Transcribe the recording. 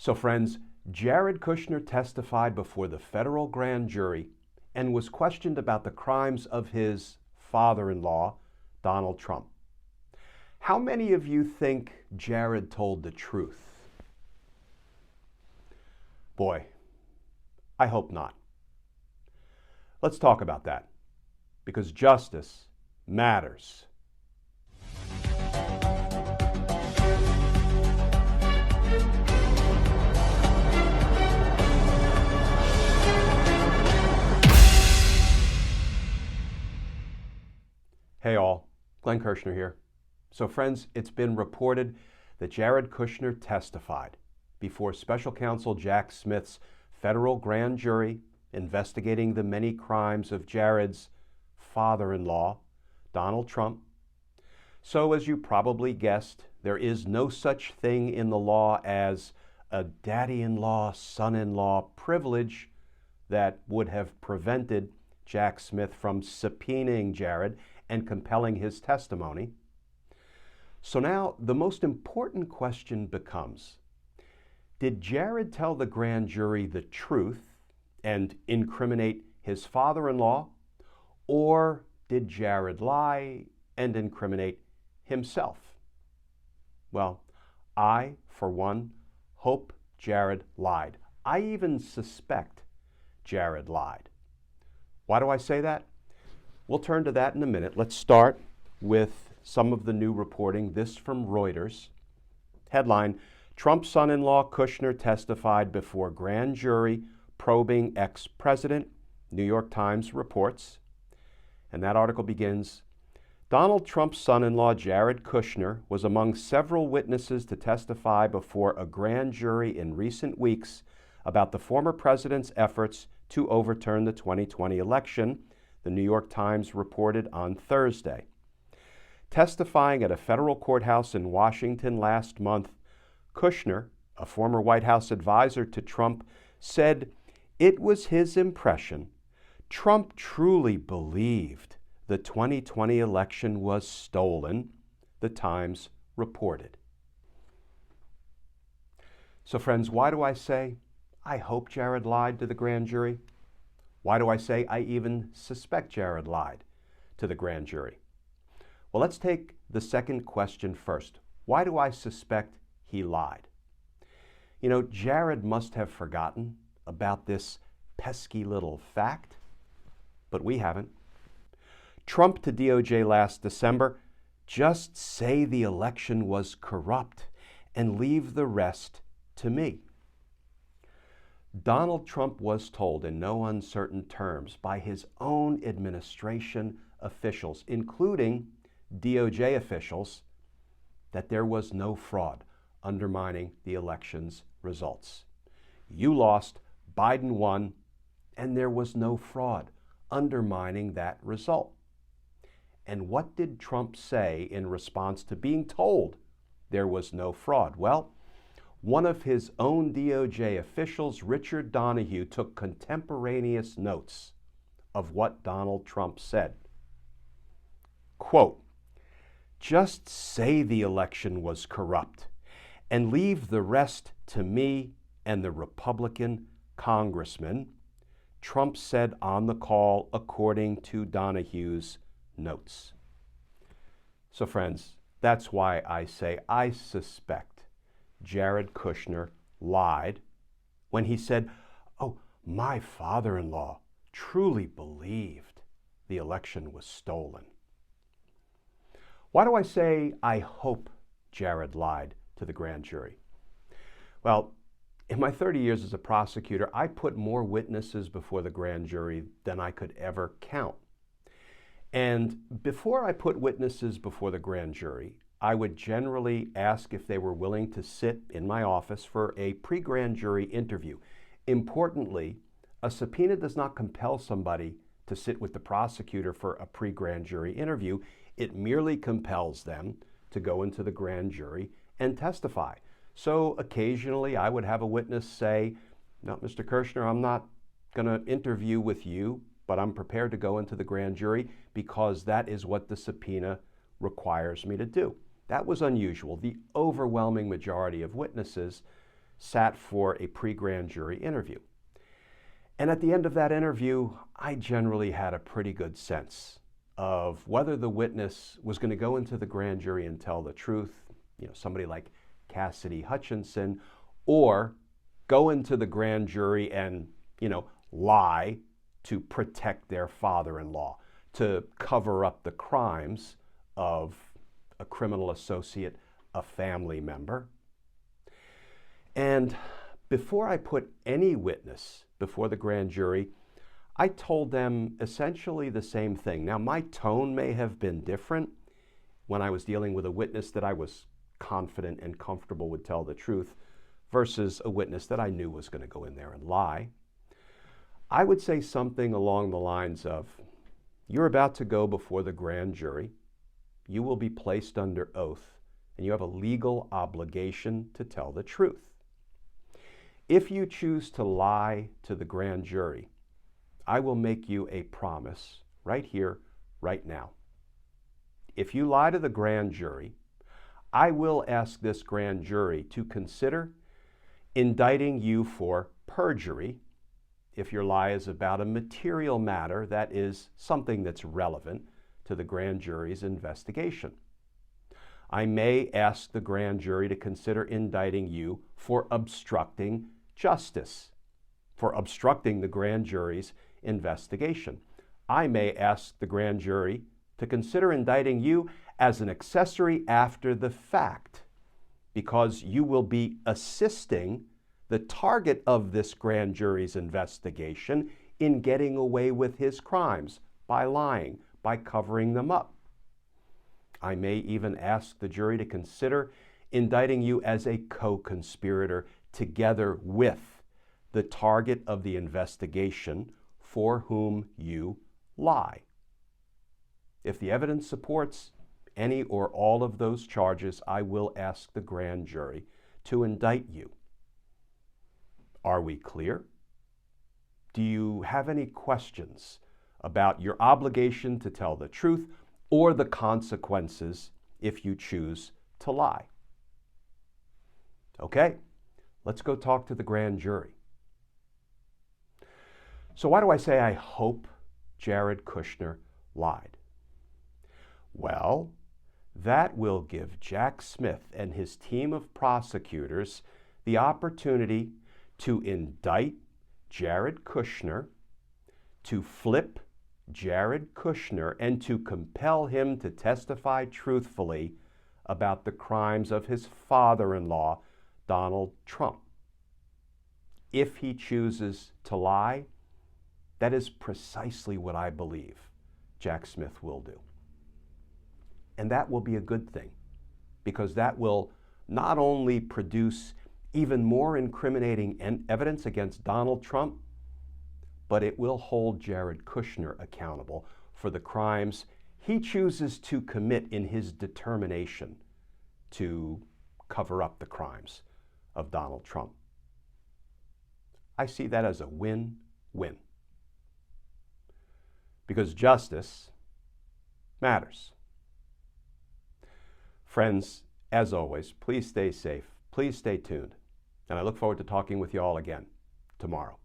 So friends, Jared Kushner testified before the federal grand jury and was questioned about the crimes of his father-in-law, Donald Trump. How many of you think Jared told the truth? Boy, I hope not. Let's talk about that, because justice matters. Hey all, Glenn Kushner here. So friends, it's been reported that Jared Kushner testified before Special Counsel Jack Smith's federal grand jury investigating the many crimes of Jared's father-in-law, Donald Trump. So as you probably guessed, there is no such thing in the law as a daddy-in-law, son-in-law privilege that would have prevented Jack Smith from subpoenaing Jared and compelling his testimony. So now the most important question becomes, did Jared tell the grand jury the truth and incriminate his father-in-law, or did Jared lie and incriminate himself? Well, I, for one, hope Jared lied. I even suspect Jared lied. Why do I say that? We'll turn to that in a minute. Let's start with some of the new reporting. This from Reuters. Headline, Trump's son-in-law Kushner testified before grand jury probing ex-president, New York Times reports. And that article begins, Donald Trump's son-in-law Jared Kushner was among several witnesses to testify before a grand jury in recent weeks about the former president's efforts to overturn the 2020 election, the New York Times reported on Thursday. Testifying at a federal courthouse in Washington last month, Kushner, a former White House advisor to Trump, said it was his impression Trump truly believed the 2020 election was stolen, the Times reported. So friends, why do I say I hope Jared lied to the grand jury? Why do I say I even suspect Jared lied to the grand jury? Well, let's take the second question first. Why do I suspect he lied? You know, Jared must have forgotten about this pesky little fact, but we haven't. Trump to DOJ last December, just say the election was corrupt and leave the rest to me. Donald Trump was told in no uncertain terms by his own administration officials, including DOJ officials, that there was no fraud undermining the election's results. You lost, Biden won, and there was no fraud undermining that result. And what did Trump say in response to being told there was no fraud? Well, one of his own DOJ officials, Richard Donahue, took contemporaneous notes of what Donald Trump said. Quote, just say the election was corrupt and leave the rest to me and the Republican congressman, Trump said on the call, according to Donahue's notes. So friends, that's why I say I suspect Jared Kushner lied when he said, oh, my father-in-law truly believed the election was stolen. Why do I say I hope Jared lied to the grand jury? Well, in my 30 years as a prosecutor, I put more witnesses before the grand jury than I could ever count. And before I put witnesses before the grand jury, I would generally ask if they were willing to sit in my office for a pre-grand jury interview. Importantly, a subpoena does not compel somebody to sit with the prosecutor for a pre-grand jury interview. It merely compels them to go into the grand jury and testify. So occasionally I would have a witness say, no, Mr. Kushner, I'm not going to interview with you, but I'm prepared to go into the grand jury because that is what the subpoena requires me to do. That was unusual. The overwhelming majority of witnesses sat for a pre-grand jury interview. And at the end of that interview, I generally had a pretty good sense of whether the witness was going to go into the grand jury and tell the truth, somebody like Cassidy Hutchinson, or go into the grand jury and, lie to protect their father-in-law, to cover up the crimes of a criminal associate, a family member. And before I put any witness before the grand jury, I told them essentially the same thing. Now, my tone may have been different when I was dealing with a witness that I was confident and comfortable would tell the truth versus a witness that I knew was going to go in there and lie. I would say something along the lines of, you're about to go before the grand jury, you will be placed under oath, and you have a legal obligation to tell the truth. If you choose to lie to the grand jury, I will make you a promise right here, right now. If you lie to the grand jury, I will ask this grand jury to consider indicting you for perjury if your lie is about a material matter that is something that's relevant to the grand jury's investigation. I may ask the grand jury to consider indicting you for obstructing justice, for obstructing the grand jury's investigation. I may ask the grand jury to consider indicting you as an accessory after the fact, because you will be assisting the target of this grand jury's investigation in getting away with his crimes by lying, by covering them up. I may even ask the jury to consider indicting you as a co-conspirator together with the target of the investigation for whom you lie. If the evidence supports any or all of those charges, I will ask the grand jury to indict you. Are we clear? Do you have any questions about your obligation to tell the truth or the consequences if you choose to lie? Okay, let's go talk to the grand jury. So why do I say I hope Jared Kushner lied? Well, that will give Jack Smith and his team of prosecutors the opportunity to indict Jared Kushner, to flip Jared Kushner, and to compel him to testify truthfully about the crimes of his father-in-law, Donald Trump. If he chooses to lie, that is precisely what I believe Jack Smith will do. And that will be a good thing, because that will not only produce even more incriminating evidence against Donald Trump, but it will hold Jared Kushner accountable for the crimes he chooses to commit in his determination to cover up the crimes of Donald Trump. I see that as a win-win, because justice matters. Friends, as always, please stay safe, please stay tuned, and I look forward to talking with you all again tomorrow.